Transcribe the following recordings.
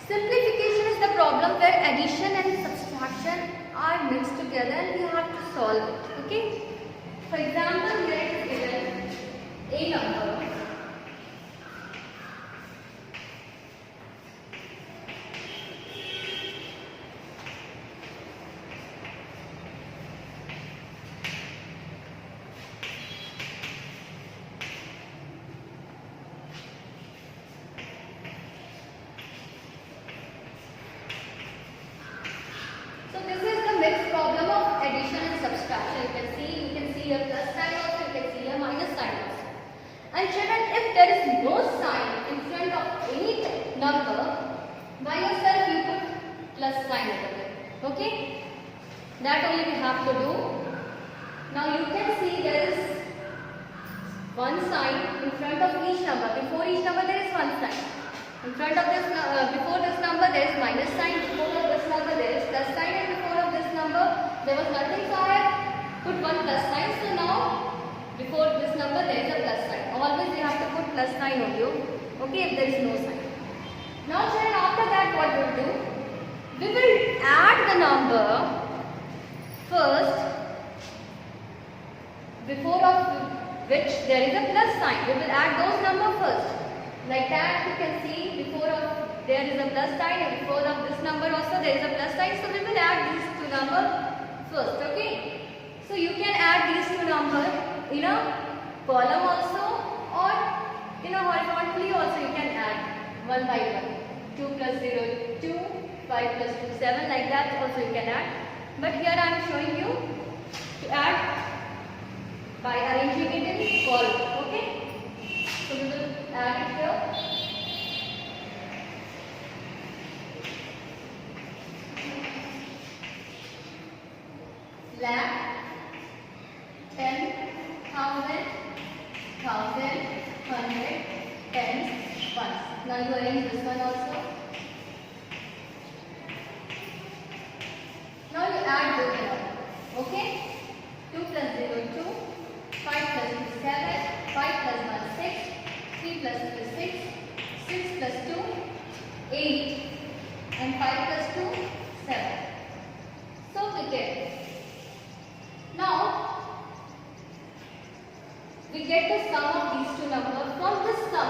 Simplification is the problem where addition and subtraction are mixed together and we have to solve it. Okay? For example, here it is given a number. So this is the mixed problem of addition and subtraction. You can see a plus sign also, you can see a minus sign also. And children, if there is no sign in front of any number, by yourself you put plus sign over there. Okay? That only we have to do. Now you can see there is one sign in front of each number. Before each number there is one sign. In front of this, before this number there is minus sign, before of this number there is plus sign, and before of this number there was nothing, so I have put one plus sign. So now before this number there is a plus sign. Always you have to put plus sign only, okay, if there is no sign. Now children, after that what we will do? We will add the number first before of which there is a plus sign. We will add those numbers first. Like that you can see before of there is a plus sign and before of this number also there is a plus sign. So we will add these two numbers first. Okay. So you can add these two numbers in a column also or in a horizontally also you can add one by one. 2 plus 0 2, 5 plus 2 7, like that also you can add. But here I am showing you to add by arranging it in column. Okay. So we will add it here. Lakh, 10, thousand, hundred, tens, ones. Now you arrange this one also. Now you add both of them. Okay? 2 plus 0 2, 5 plus 2 7, 5 plus 1 6, 3 plus 2 6, 6 plus 2 8, and 5 plus 2 7. So we get. Now we get the sum of these two numbers. From this sum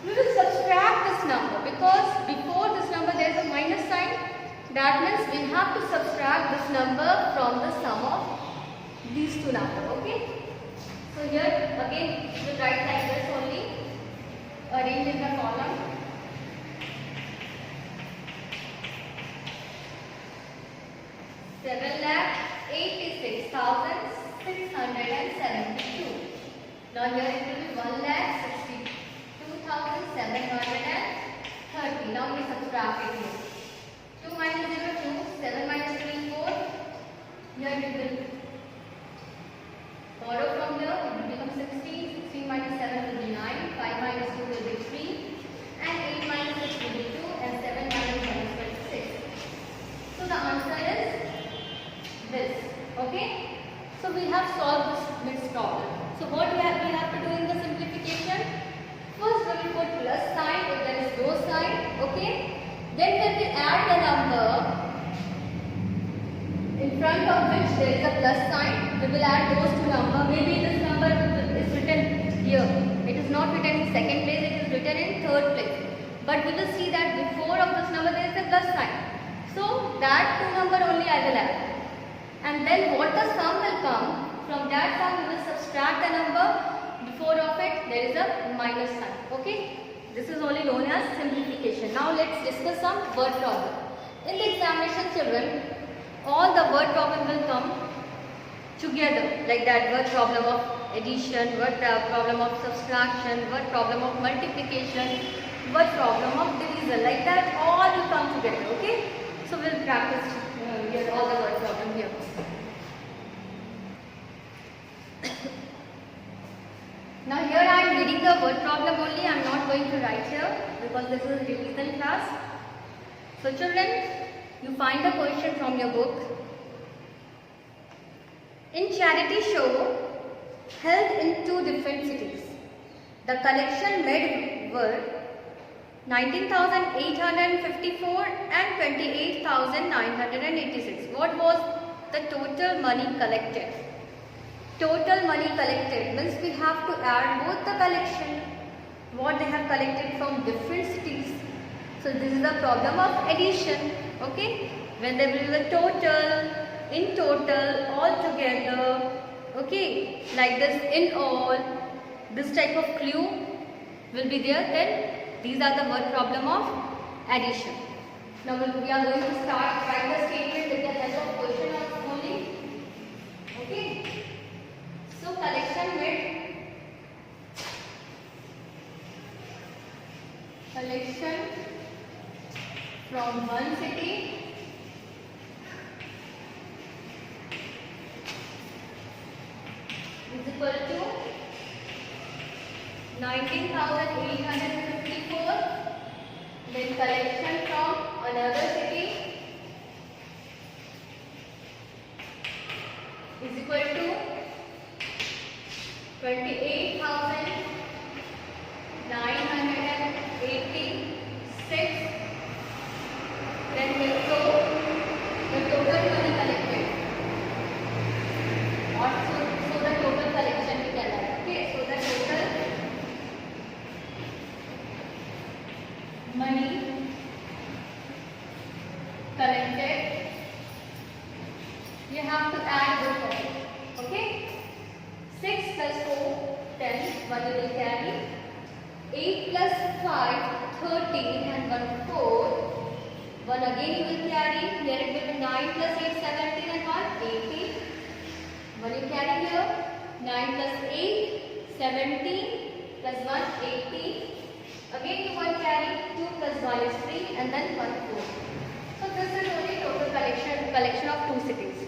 we will subtract this number because before this number there is a minus sign. That means we have to subtract this number from the sum of these two numbers. Okay. So here again we will write like this only. Arrange in the column. Seven lakh 86,672. Now here it will be 1,62,730. Now we subtract it here. 2 minus 0 2, 7 minus 3 4. Here we will borrow from here. It will become 16. 16 minus 7 will be 9. 5 minus 2 will be 3. And 8 minus 6 will be 2. And 7 minus 1 is 26. So the answer is this. Okay. So we have solved this mixed problem. So what we have to do in the simplification? First we will put plus sign if there is no sign. Okay. Then when we add the number in front of which there is a plus sign, we will add those two numbers. Maybe this number is written here. It is not written in second place, it is written in third place. But we will see that before of this number there is a plus sign. So that two number only I will add. And then what the sum will come, from that sum we will subtract the number, before of it there is a minus sign. Okay. This is only known as simplification. Now let's discuss some word problem. In the examination children, all the word problem will come together, like that word problem of addition, word problem of subtraction, word problem of multiplication, word problem of division, like that all will come together. Okay. So we will practice here all the word problem here. Now here I am reading the word problem only. I am not going to write here because this is a revision class. So children, you find the question from your book. In charity show held in two different cities, the collection made were 19,854 and 28,986. What was the total money collected? Total money collected means we have to add both the collection, what they have collected from different cities. So this is the problem of addition. Okay, when there will be the total, in total, all together. Okay, like this, in all, this type of clue will be there. Then these are the word problem of addition. Now we are going to start write the statement with the help of question only. Okay. So collection from one city is equal to 19,854. Then collection from another city is equal to 28,986. Then we show the total money collected. Or so the total collection we can write. Okay, so the total money collected. You have to add both of it. Okay. 6 plus 4, 10, 1 you will carry. 8 plus 5, 13 and 1, 4. 1 again you will carry. Here it will be 9 plus 8, 17 and 1, 18. 1 you carry here. 9 plus 8, 17 plus 1, 18. Again you 1 carry. 2 plus 1 is 3 and then 1, 4. So this is only total collection of 2 cities.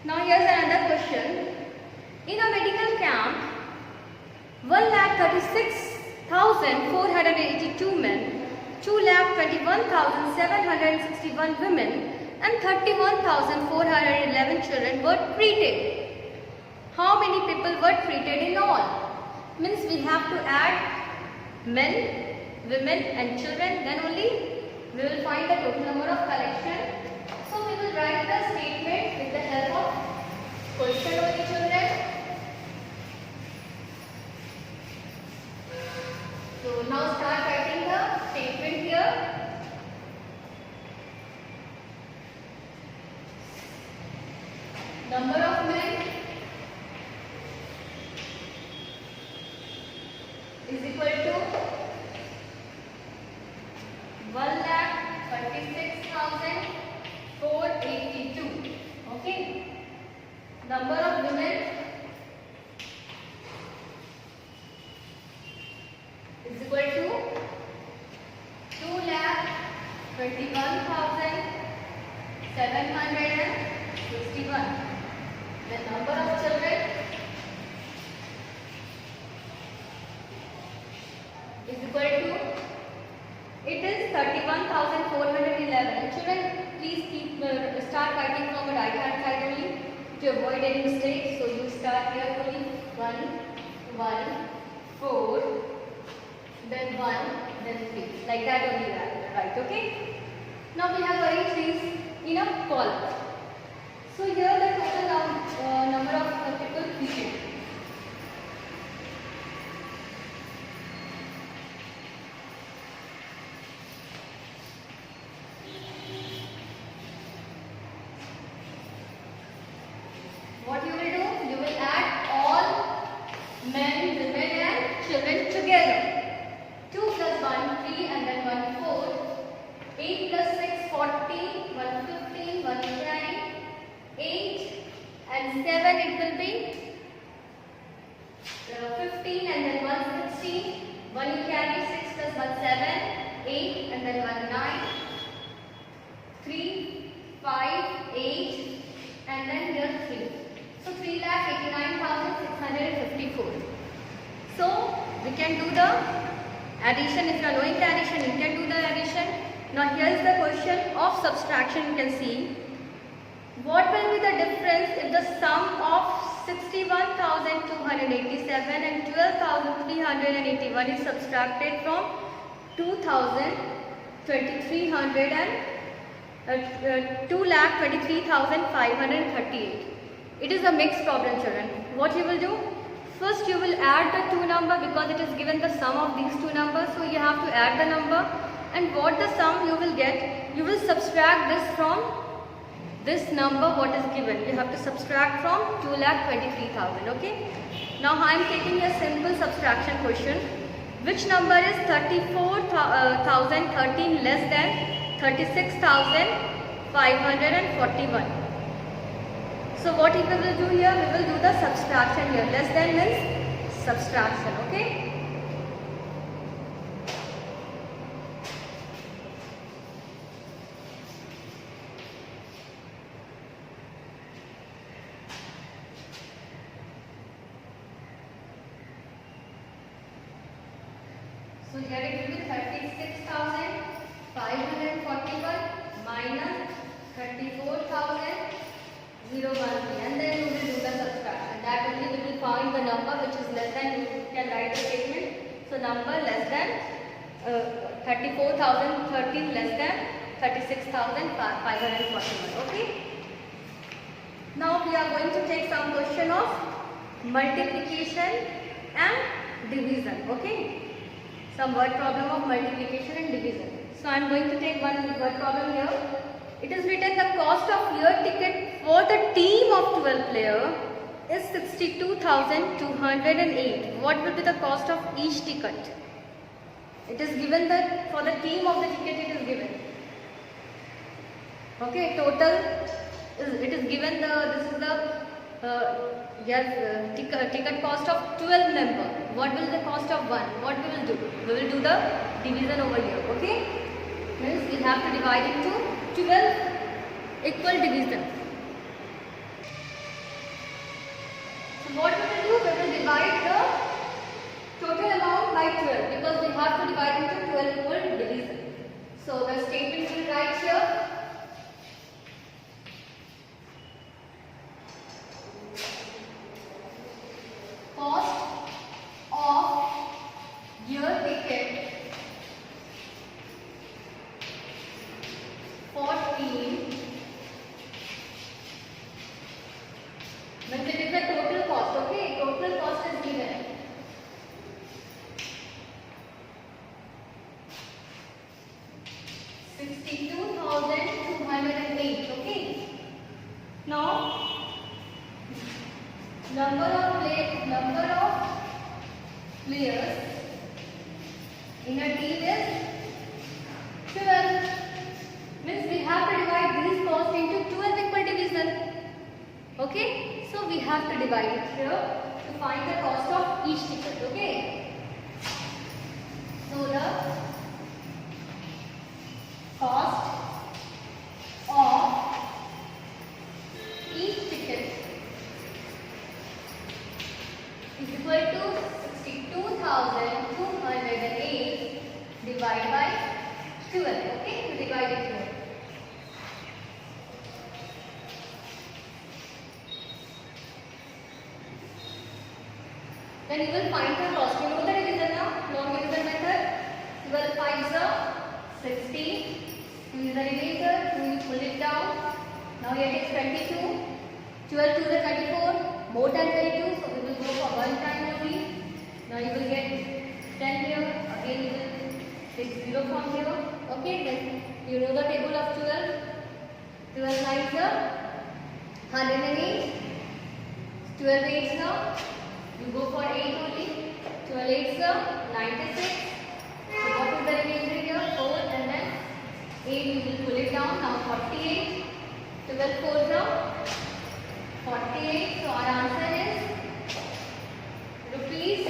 Now here's another question. In a medical camp, 1,36,482 men, 2,21,761 women and 31,411 children were treated. How many people were treated in all? Means we have to add men, women and children, then only we will find the total number of collection. So we will write the statement with the help of question only, children. So now start writing the statement here. Number of men is equal to 1,36,482. Okay. Number of women is equal to 2,21,761. The number of children is equal to, it is 31,411. Children, please start writing from the right hand side only to avoid any mistake. So you start here only 1, 1, 4, then 1, then 3. Like that only right, okay? Now we have arranged these in a column. So here the total number of people treated. What you will do? You will add all men, women and children together. 2 plus 1, 3 and then 1, 4. 8 plus 6, 40. 1, 15. 1 carry. 8 and 7 it will be 15 and then 1, 16. 1 you carry. 6 plus 1, 7. 8 and then 1, 9. 3, 5, 8 and then here 3. So 3,89,654. So we can do the addition. If you are knowing the addition, you can do the addition. Now here is the question of subtraction. You can see what will be the difference if the sum of 61,287 and 12,381 is subtracted from 2,23,538. It is a mixed problem, children. What you will do? First you will add the two number because it is given the sum of these two numbers. So you have to add the number, and what the sum you will get, you will subtract this from this number what is given. You have to subtract from 2,23,000. Okay. Now I am taking a simple subtraction question. Which number is 34,013 less than 36,541? So what we will do here, we will do the subtraction here. Less than means subtraction, okay? So here it will be 36,541 minus 34,013, and then we will do the subtraction. That only we will find the number which is less than. You can write the statement. So number less than 34,013 less than 36,541. Okay. Now we are going to take some question of multiplication and division. Okay. Some word problem of multiplication and division. So I am going to take one word problem here. It is written the cost of year ticket for the team of 12 players is 62,208. What will be the cost of each ticket? It is given that for the team of the ticket it is given. Okay, total is, it is given this is the ticket cost of 12 member. What will the cost of one? What we will do? We will do the division over here. Okay, means we have to divide into 12 equal division. So what we will do? We will divide the total amount by 12 because we have to divide into 12 equal division. So the statement will write here. Cost of year ticket for team, when it is the total cost. Okay, total cost is given. $62,208. Okay. Now number of players in a team is 12. Means we have to divide these costs into 12 equal division. Okay, so we have to divide it here to find the cost of each ticket. Okay, so the cost of each ticket is equal to 62,208 divided by 12. Okay, to divide it here. Then you will find the cost. You know the division now, long division method. 12 5s are 60. 2 is the remainder. 2 you pull it down. Now here it is 22. 12 to the 24. More than 22. So we will go for one time only. Now you will get 10 here. Again you will take 0 from here. Okay, then you know the table of 12. 12 9s are 108. 12 8s now. You go for 8 only. 12 8s are 96. So what is the remainder here? 4, and then 8 you will pull it down. Now 48. 12 4s are 48. So our answer is rupees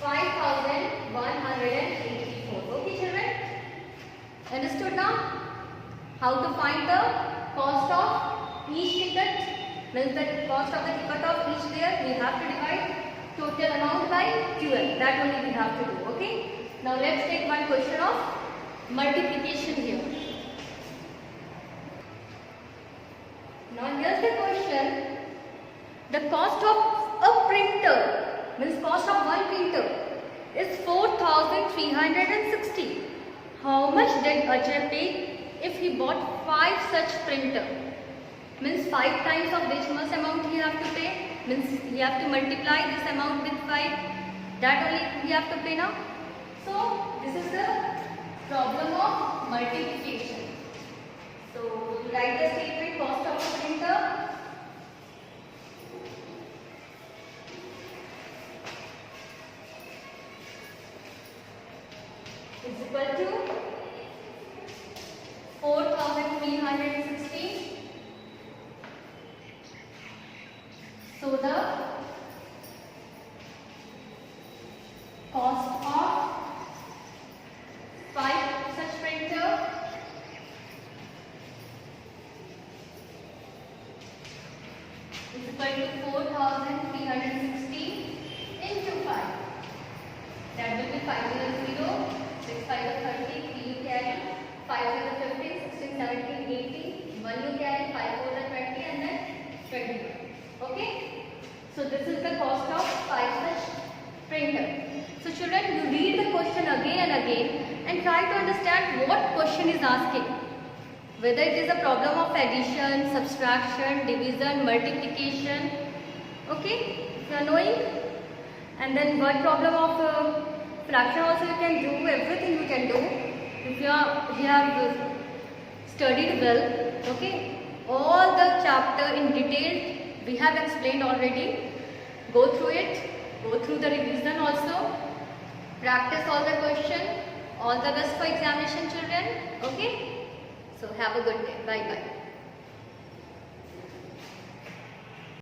5,184. Okay, children? Understood now? How to find the cost of each ticket? Means the cost of the ticket of each player, we have to divide total amount by 12. That only we have to do. Okay? Now let's take one question of multiplication here. Now here's the question. The cost of a printer, means cost of one printer is 4,360. How much did Ajay pay if he bought 5 such printer? Means 5 times of which much amount he have to pay? Means he have to multiply this amount with 5. That only he have to pay now. So this is the problem of multiplication. So write the statement cost of a printer is equal to 4,360. So the cost of 5 such printer is equal to 4,360 into 5. That will be 5 0 0, 6 5 30, 3 you carry, 5 0 15, 16 17 18, 1 you carry, 5 4 20 and then 21. Okay? So this is the cost of 5 such printer. So children, you read the question again and again and try to understand what question is asking. Whether it is a problem of addition, subtraction, division, multiplication. Okay? If you are knowing. And then word problem of fraction also you can do, everything you can do. If you have studied well. Okay? All the chapter in detail we have explained already. Go through it. Go through the revision also. Practice all the question. All the best for examination, children. Okay? So have a good day. Bye bye.